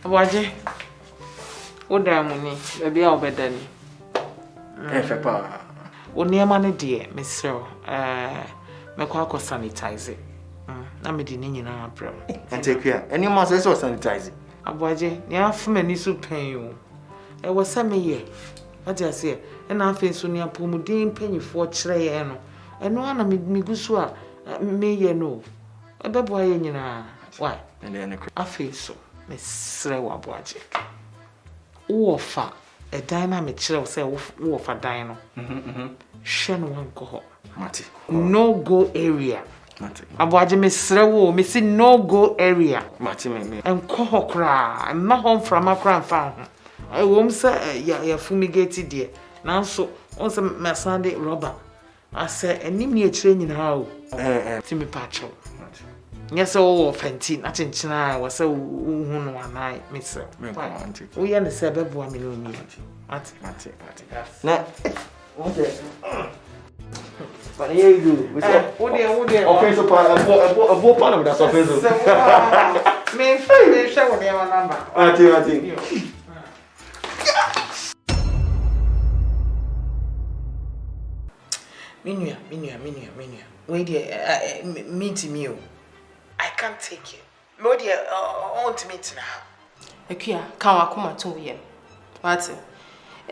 Abuaje. Oda muni, baby obedani. Fepa. Oniema ne de mesro mekwa akọ sanitize. Na me di ni nyina abram. Antekia. Any man says so sanitize. Abuaje, ni afumani so pen o. E wo se me ye. Ati ase e na afi so ni apomudin panyifo kire ye no. Eno ana me gusu a me ye no. E bebo aye nyina. Why? Afi so me sre wa abuaje. Wo fa e dynamic kire say wo fa dan no. Shen wan ko ho. Mati. No go area. Mati. Abuaje me sre wo me si no go area. Mati me. Enko ho kra, ma hom from akra mfa ho. I wom say ya fumigate there. Nanso on say me sande rubber. I say enim ni akire nyina o. Ti me pacho. Yes o fentin achinchina I say hu no anai me say. We ya ne say bebo am no ni. Mati. Na okay. But here you go. We say okay so a bo pan of that surface. Me share with your number. Mati. Minya. Wait there, meet me. I can't take it. No dear, I want to meet now. Ekia, can wakuma to ye. What?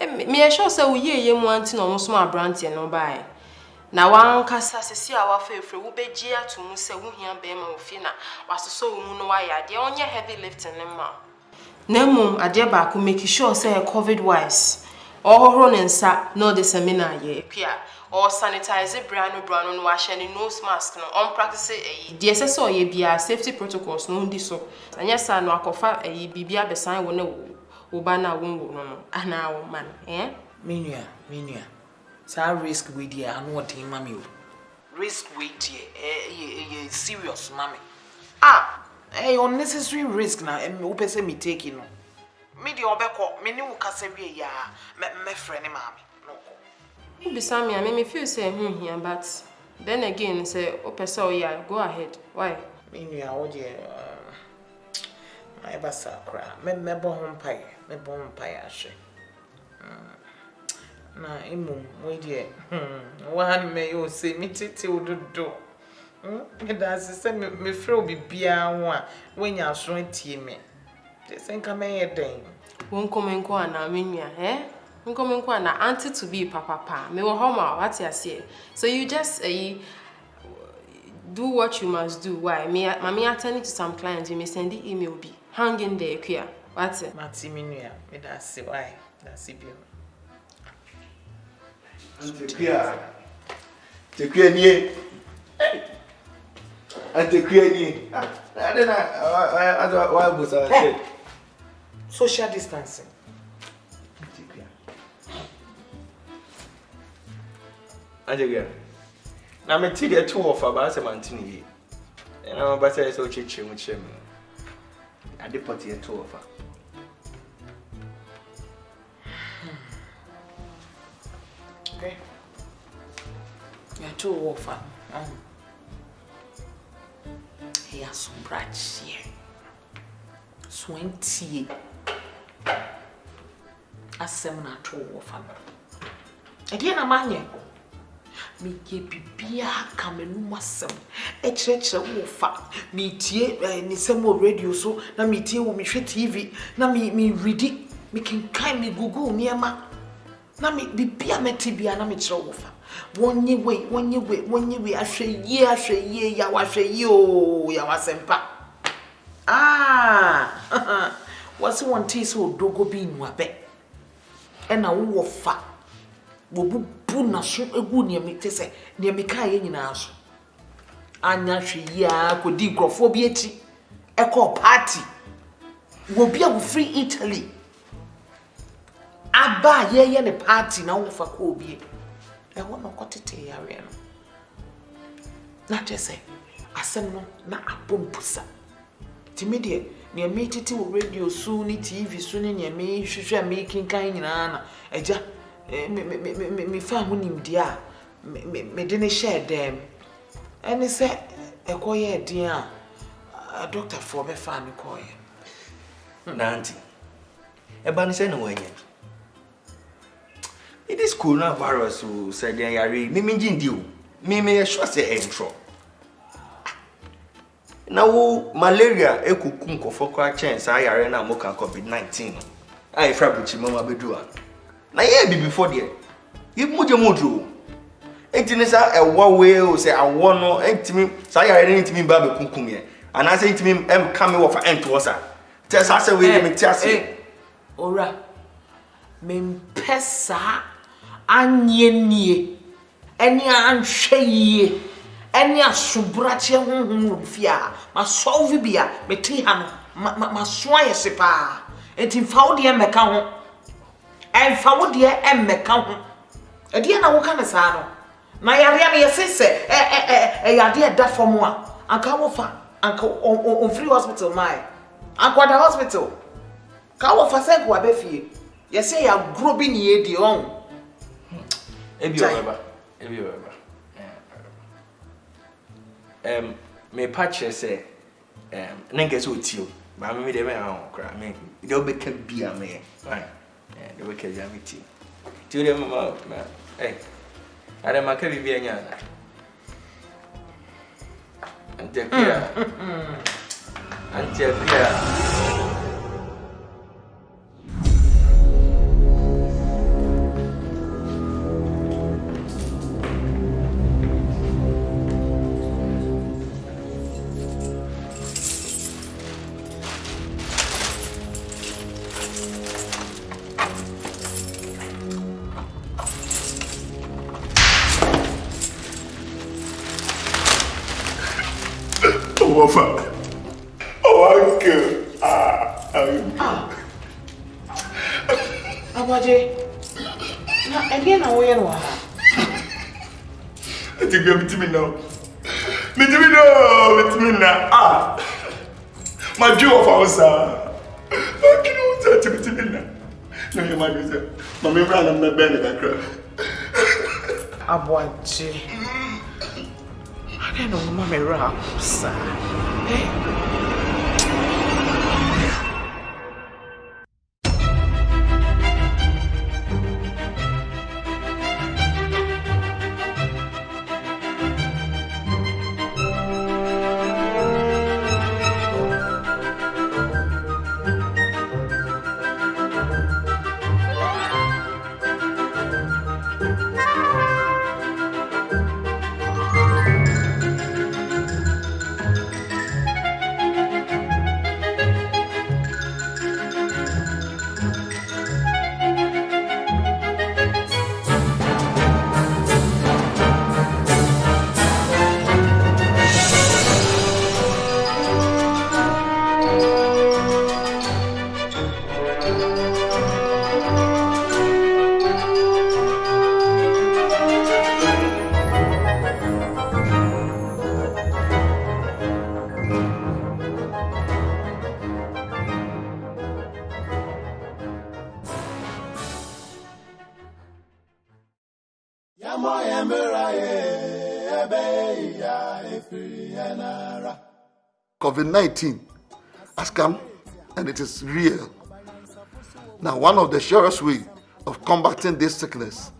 Me sure say we ye wanting almost my brandy and no buy. Na wan kasa sesi a wafefre wo begie atomu se wo hia be ma ofi na wasoso wo mu no wa ya de onye heavy lifting ne ma na mum ade ba ko make sure say COVID wise ohoro ne nsa no the seminar ye pia or sanitize brano no wa hye ne nose mask no on practice de esese oye bia safety protocols no ndi so anya sa no akofa bibia besan wo na wo ba na wo no ana wo man Minya. Sa risk with you, I know what in mammy. Risk with you, serious, mammy. Unnecessary risk now, and open say me taking no. Midi obeko, me new casabi ya, me friend, mammy. No. Beside me, I make me feel say here, but then again, say, so yeah, go ahead. Why? Minya, oh dear, my bassa cry, me bon pie, actually. Na emu we dey one me you say me tete ododo me da say me frɛ obi bia ho a wenya so atie me dey say nka me ye den won komenko ana menua won komenko ana auntie to be papa me wo homa what you say so you just do what you must do. Why me attending to some clients you may send the email be hanging there queer what mati menua me da say why da say bi Antekia ni. Antekia ni. I don't know why was I say social distancing. Antekia. Na me ti dey two of about semantini yi. Na ma ba say so chichi mu chem. Ade pot ye two of. Okay. You are too often. He has some branch here. 20. A seminar too often. Again, a man. Me ke bibia kamenu masem e chreche wo fa me tie ni semo radio so na me tie wo me hwe TV na me ready me can kai me google niema na me bibia meti bia na me kire wo fa wonye we ahwe ye ya wa hwe ye o ya wasempa what's one tea so dogo bi nwa be e na wo fa wo bu na so egu ne me tese ne me ka ye nyina so anya hwe ya kodi nkrofo bi echi e call party wo bia wo free Italy aba ye ne party na wo fa ko obi e wo no kotete yare no na tese asem no na abompusa timidie ne me titi wo radio so ni TV so ne me hwehwe me kinkan nyina na eja me fa ho nimdia me de ne share dem ene se ekoye den a doctor for me fa me koye Nanti. Ebani say no wenye. It is coronavirus who said they are me jindio. Me sure say entro. Now malaria ekukum kofo kwa chance ayare na mo kan COVID-19. Ai fra buchi mama bedua. Na ye be before there. If moje modro. Entini sa ewo we o say awo no entimi sa ayare entimi ba be kunkum ye. Ana say entimi em kame wo fa ento sa. Tell say we me tiase. Ora. Mempesa anyenie. Eni anhwe eni asubrache honhom fia ma solve bia meti ha no ma soa yese pa enti fa wo de meka ho en fa wo de meka ho e de na wo ka ne sa no na yare na yese se yade da fom a anka wo fa anka on free hospital mai anka da hospital ka wo fa se ko abefie yese ya grobi ni e di on Ebi oba. Me patch say nenge so tio ba me de me an kra me de obe ka bia me right de obe ka bia me ti de mama are ma ka bibia nya na ante pia uncle. Abaje. Na again na we no ha. I think you meet me now. Meet me now. My Jew of our sir. I can't meet me now. No, you might be there. My member and my band that cry. Abaje. I don't know mama ra sir. COVID-19 has come and it is real. Now, one of the surest ways of combating this sickness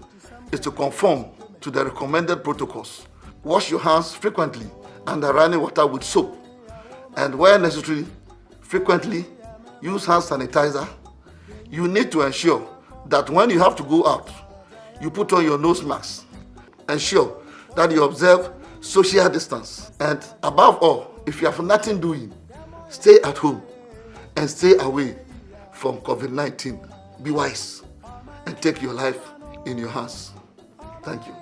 is to conform to the recommended protocols. Wash your hands frequently under running water with soap, and where necessary, frequently use hand sanitizer. You need to ensure that when you have to go out, you put on your nose mask. Ensure that you observe social distance. And above all, if you have nothing doing, stay at home and stay away from COVID-19. Be wise and take your life in your hands. Thank you.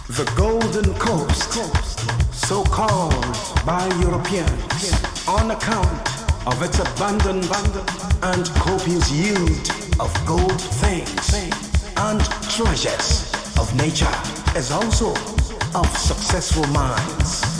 The Golden Coast, so called by Europeans on account of its abundant and copious yield of gold things and treasures of nature, as also of successful minds.